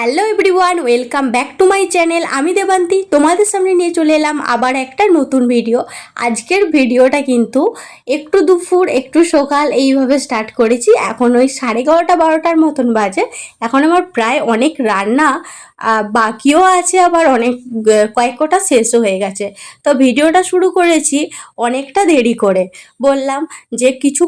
Hello everyone, welcome back to my channel. আমি দেবান্তি তোমাদের সামনে নিয়ে চলে এলাম আবার একটা নতুন ভিডিও। আজকের ভিডিওটা কিন্তু একটু দুপুর একটু সকাল এইভাবে স্টার্ট করেছি। এখন ওই 11:30-12টার মতন বাজে। এখন আমার প্রায় অনেক রান্না বাকিও আছে, আবার অনেক কয়েকটা শেষও হয়ে গেছে। তো ভিডিওটা শুরু করেছি অনেকটা দেরি করে। বললাম যে কিছু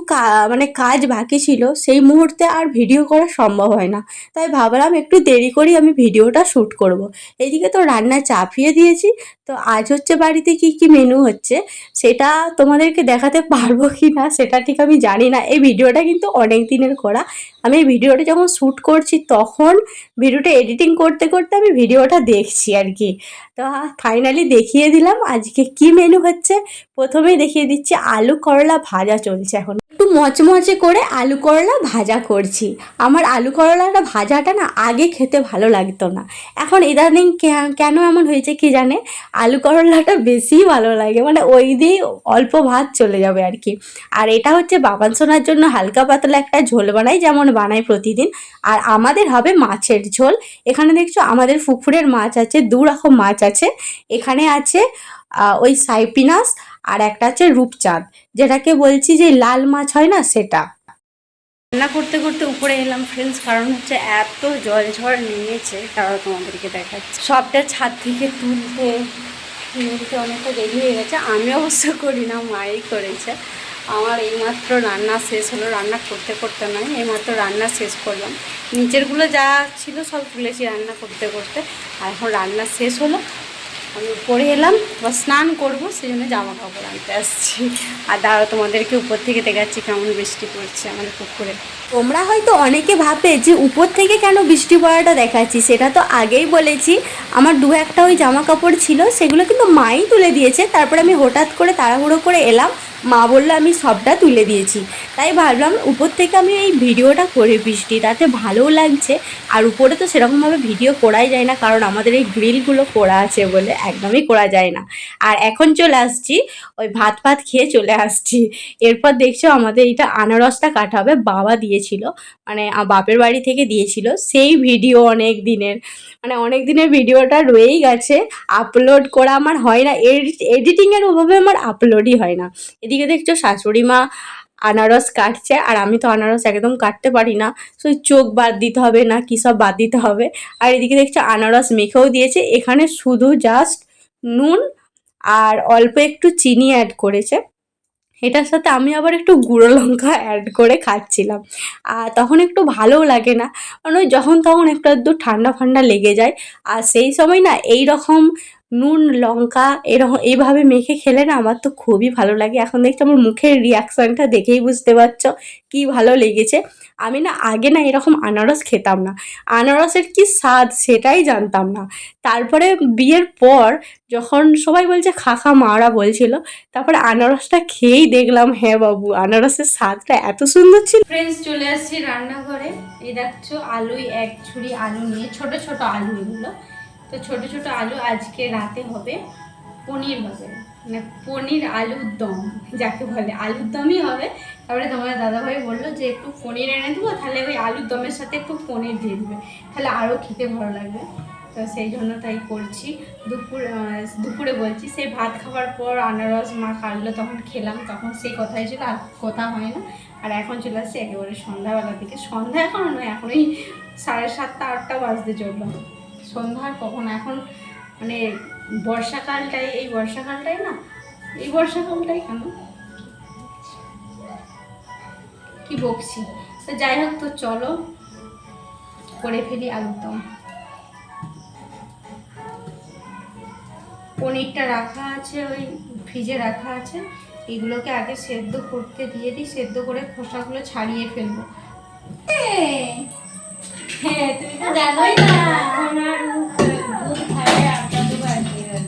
কাজ বাকি ছিল, সেই মুহূর্তে আর ভিডিও করা সম্ভব হয় না, তাই ভাবলাম একটু দেরি করেই আমি ভিডিওটা শ্যুট করব। এইদিকে তো রান্না চাপিয়ে দিয়েছি। তো আজ হচ্ছে বাড়িতে কি কি মেনু হচ্ছে সেটা তোমাদেরকে দেখাতে পারবো কি না সেটা ঠিক আমি জানি না। এই ভিডিওটা কিন্তু অনেক দিনের করা। আমি এই ভিডিওটা যখন শ্যুট করছি তখন ভিডিওটা এডিটিং করতে করতে আমি ভিডিওটা দেখছি আর কি। তো ফাইনালি দেখিয়ে দিলাম আজকে কি মেনু হচ্ছে। প্রথমেই দেখিয়ে দিচ্ছি আলু করলা ভাজা চলছে। এখন একটু মচমচে করে আলু করলা ভাজা করছি। আমার আলু করলাটা ভাজাটা না আগে খেতে ভালো লাগতো না, এখন ইদানিং কেন এমন হয়েছে কি জানে, আলু করলাটা বেশিই ভালো লাগে, মানে ওই দিয়েই অল্প ভাত চলে যাবে আর কি। আর এটা হচ্ছে বাবান সোনার জন্য হালকা পাতলা একটা ঝোল বানাই, যেমন বানাই প্রতিদিন। আর আমাদের হবে মাছের ঝোল। এখানে দেখছো আমাদের পুকুরের মাছ আছে, 2 রকম মাছ আছে। এখানে আছে ওই সাইপিনাস, আর একটা আছে রূপচাঁদ, যেটাকে বলছি যে লাল মাছ হয় না সেটা। রান্না করতে করতে উপরে এলাম ফ্রেন্ডস, কারণ হচ্ছে এত জল ঝড় নেমেছে, তারা তোমাদেরকে দেখাচ্ছে। সবটা ছাদ থেকে তুলতে অনেকটা দেরি হয়ে গেছে। আমি অবশ্য করি না, মাই করেছে। আমার এইমাত্র রান্না শেষ হলো, রান্না করতে করতে নয়, এইমাত্র রান্না শেষ করলাম। নিচেরগুলো যা ছিল সব তুলেছি রান্না করতে করতে, আর এখন রান্না শেষ হলো। আমি উপরে এলাম, বা স্নান করবো, সেই জন্য জামা কাপড় আনতে আসছি। আর দাঁড়াও তোমাদেরকে উপর থেকে দেখাচ্ছি কেমন বৃষ্টি পড়ছে আমাদের পুকুরে। তোমরা হয়তো অনেকে ভাবে যে উপর থেকে কেন বৃষ্টি পড়াটা দেখাচ্ছি, সেটা তো আগেই বলেছি। আমার 2-1টা ওই জামা কাপড় ছিল, সেগুলো কিন্তু মাই তুলে দিয়েছে। তারপরে আমি হঠাৎ করে তাড়াহুড়ো করে এলাম, মা বললো আমি সবটা তুলে দিয়েছি। তাই ভাবলাম উপর থেকে আমি এই ভিডিওটা করে বৃষ্টি, তাতে ভালোও লাগছে। আর উপরে তো সেরকমভাবে ভিডিও করাই যায় না, কারণ আমাদের এই গ্রিলগুলো করা আছে বলে একদমই করা যায় না। আর এখন চলে আসছি, ওই ভাত খেয়ে চলে আসছি। এরপর দেখছো আমাদের এটা আনারসটা কাটা হবে, বাবা দিয়েছিল, মানে বাপের বাড়ি থেকে দিয়েছিল। সেই ভিডিও অনেক দিনের ভিডিওটা রয়েই গেছে, আপলোড করা আমার হয় না। এডিটিংয়ের অভাবে আমার আপলোডই হয় না। এদিকে দেখছো শাশুড়ি মা আনারস কাটছে, আর আমি তো আনারস একদম কাটতে পারি না, সেই চোখ বাদ দিতে হবে না কী সব বাদ দিতে হবে। আর এদিকে দেখছো আনারস মেখেও দিয়েছে। এখানে শুধু জাস্ট নুন আর অল্প একটু চিনি অ্যাড করেছে। এটার সাথে আমি আবার একটু গুঁড়ো লঙ্কা অ্যাড করে খাচ্ছিলাম। আর তখন একটু ভালোও লাগে না, কারণ ওই যখন তখন একটু আধটু ঠান্ডা ফান্ডা লেগে যায়। আর সেই সময় না এই রকম নুন লঙ্কা এরকম এইভাবে মেখে খেলে না আমার তো খুবই ভালো লাগে। এখন দেখছি আমার মুখের রিয়াকশানটা দেখেই বুঝতে পারছো কি ভালো লেগেছে। আমি না আগে না এরকম আনারস খেতাম না, আনারসের কি স্বাদ সেটাই জানতাম না। তারপরে বিয়ের পর যখন সবাই বলছে খা মারা বলছিল, তারপরে আনারসটা খেয়েই দেখলাম হ্যাঁ বাবু, আনারসের স্বাদটা এত সুন্দর ছিল। ফ্রেন্ডস চলে আসছি রান্নাঘরে। এই দেখছো আলুই, 1 ঝুড়ি আলু নিয়ে, ছোট ছোট আলু এগুলো। তো ছোট ছোট আলু আজকে রাতে হবে পনির হবে, মানে পনির আলুর দম যাকে বলে, আলুর দমই হবে। তারপরে তোমার দাদাভাই বললো যে একটু পনির এনে দেবো, তাহলে ওই আলুর দমের সাথে একটু পনির দিয়ে দেবে, তাহলে আরও খেতে ভালো লাগবে। তো সেই জন্য তাই করছি। দুপুরে বলছি, সেই ভাত খাওয়ার পর আনারস মা কাটলো, তখন খেলাম, তখন সেই কথাই ছিল, আর কথা হয় না। আর এখন চলে আসছি একেবারে সন্ধ্যাবেলা থেকে। সন্ধ্যা এখনও নয়, এখন ওই 7:30-8টা বাজতে চললো। সন্ধ্যা আর কখন, এখন মানে বর্ষাকালটাই, এই বর্ষাকালটাই না, এই বর্ষাকালটাই কেন কি বকছি। তো যাই হোক, তো চলো করে ফেলি আলুর দম। পনিরটা রাখা আছে, ওই ফ্রিজে রাখা আছে। এগুলোকে আগে সেদ্ধ করতে দিয়ে দিই, সেদ্ধ করে খোসাগুলো ছাড়িয়ে ফেলবো। হ্যাঁ তুমি তো জানোই না আমার দুধ খাবে, আটটা তো বাজিয়ে গেল।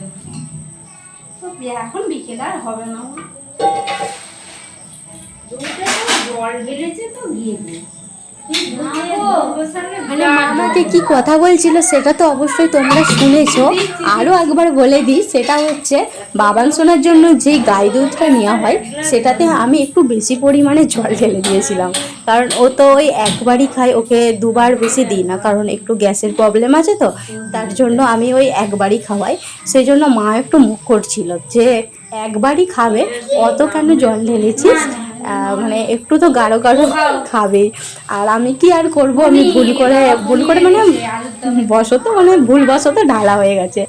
তো এখন বিকেল আর হবে না, দুধটা তো জল ঢেলেছে তো গিয়ে দিই। মানে মা আমাকে কি কথা বলছিল সেটা তো অবশ্যই তোমরা শুনেছো, আরও একবার বলে দিই, সেটা হচ্ছে বাবান সোনার জন্য যেই গাই দুধটা নেওয়া হয় সেটাতে আমি একটু বেশি পরিমাণে জল ঢেলে দিয়েছিলাম, কারণ ও তো ওই একবারই খায়, ওকে দুবার বেশি দিই না, কারণ একটু গ্যাসের প্রবলেম আছে তো, তার জন্য আমি ওই একবারই খাওয়াই। সেই জন্য মা একটু মুখ করছিল যে একবারই খাবে, অত কেন জল ঢেলেছিস, মানে একটু তো গাঢ় গাঢ় খাবে। আর আমি কি আর করব, আমি ভুল করে মানে মানে ভুলবশত ঢালা হয়ে গেছে।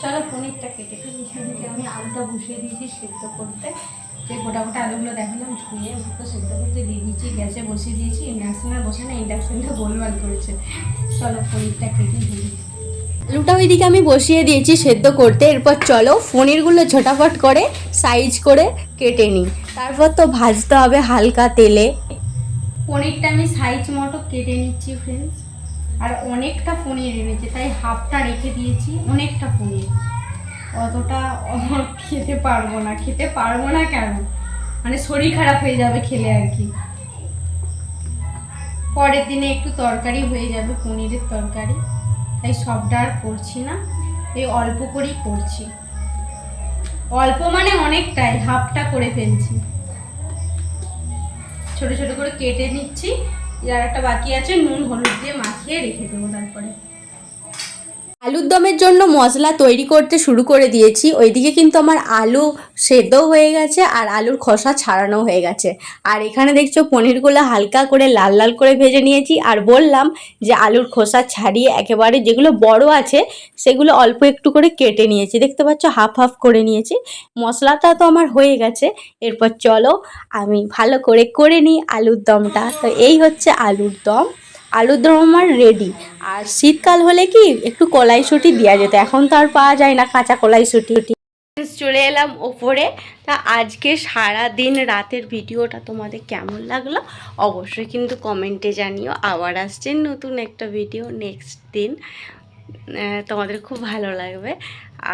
চলো পনিরটা কেটে ফেলি। সেদিকে আমি আলুটা বসিয়ে দিয়েছি সেদ্ধ করতে, যে গোটা গোটা আলুগুলো দেখালাম ধুয়ে তো সেদ্ধ করতে দিয়ে দিয়েছি, গ্যাসে বসিয়ে দিয়েছি। ইন্ডাকশানে বসে না, ইন্ডাকশানটা গোলমাল করেছে। চলো পনিরটা কেটে ফেলি। আলুটা ওইদিকে আমি বসিয়ে দিয়েছি সেদ্ধ করতে, এরপর চলো পনিরগুলো ঝটাফট করে সাইজ করে কেটে নিই, তারপর তো ভাজতে হবে হালকা তেলে। পনিরটা আমি সাইজ মতো কেটে নিচ্ছি ফ্রেন্ডস। আর অনেকটা পনির এনেছে তাই হাফটা রেখে দিয়েছি। অনেকটা পনির, অতটা খেতে পারবো না কেন, মানে শরীর খারাপ হয়ে যাবে খেলে আর কি। পরের দিনে একটু তরকারি হয়ে যাবে, পনিরের তরকারি, তাই সবটা আর করছি না, এই অল্প করেই করছি। অল্প মানে অনেকটাই, হাফটা করে ফেলছি। ছোট ছোট করে কেটে নিচ্ছি। আর একটা বাকি আছে, নুন হলুদ দিয়ে মাখিয়ে রেখে দেবো। তারপরে আলুর দমের জন্য মশলা তৈরি করতে শুরু করে দিয়েছি। ওইদিকে কিন্তু আমার আলু সেদ্ধও হয়ে গেছে আর আলুর খোসা ছাড়ানো হয়ে গেছে। আর এখানে দেখছো পনিরগুলো হালকা করে লাল লাল করে ভেজে নিয়েছি। আর বললাম যে আলুর খোসা ছাড়িয়ে একেবারে যেগুলো বড় আছে সেগুলো অল্প একটু করে কেটে নিয়েছি, দেখতে পাচ্ছ হাফ হাফ করে নিয়েছি। মশলাটা তো আমার হয়ে গেছে, এরপর চলো আমি ভালো করে করে নিই আলুর দমটা। তো এই হচ্ছে আলুর দম, আলুর দম আমার রেডি। আর শীতকাল হলে কি একটু কলাইশুঁটি দেওয়া যেত, এখন তো আর পাওয়া যায় না কাঁচা কলাইশুঁটি। চলে এলাম ওপরে। তা আজকে সারা দিন রাতের ভিডিওটা তোমাদের কেমন লাগলো অবশ্যই কিন্তু কমেন্টে জানিও। আবার আসছে নতুন একটা ভিডিও নেক্সট দিন, তোমাদের খুব ভালো লাগবে।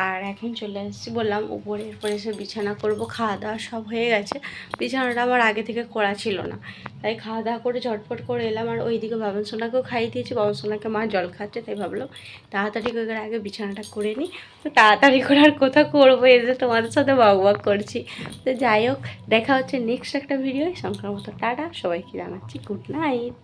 আর এখন চলে আসছি বললাম উপরে, এরপরে এসে বিছানা করব। খাওয়া দাওয়া সব হয়ে গেছে, বিছানাটা আমার আগে থেকে করা ছিল না, তাই খাওয়া দাওয়া করে ঝটপট করে এলাম। আর ওইদিকে বাবন সোনাকেও খাইয়ে দিয়েছি, বাবন সোনাকে মা জল খাচ্ছে, তাই ভাবলাম তাড়াতাড়ি করে আগে বিছানাটা করে নিই। তো তাড়াতাড়ি করে আর কোথাও করবো, এই যে তোমাদের সাথে বক করছি। তো যাই হোক, দেখা হচ্ছে নেক্সট একটা ভিডিও। সংক্রামত টাটা, সবাইকে জানাচ্ছি গুড নাইট।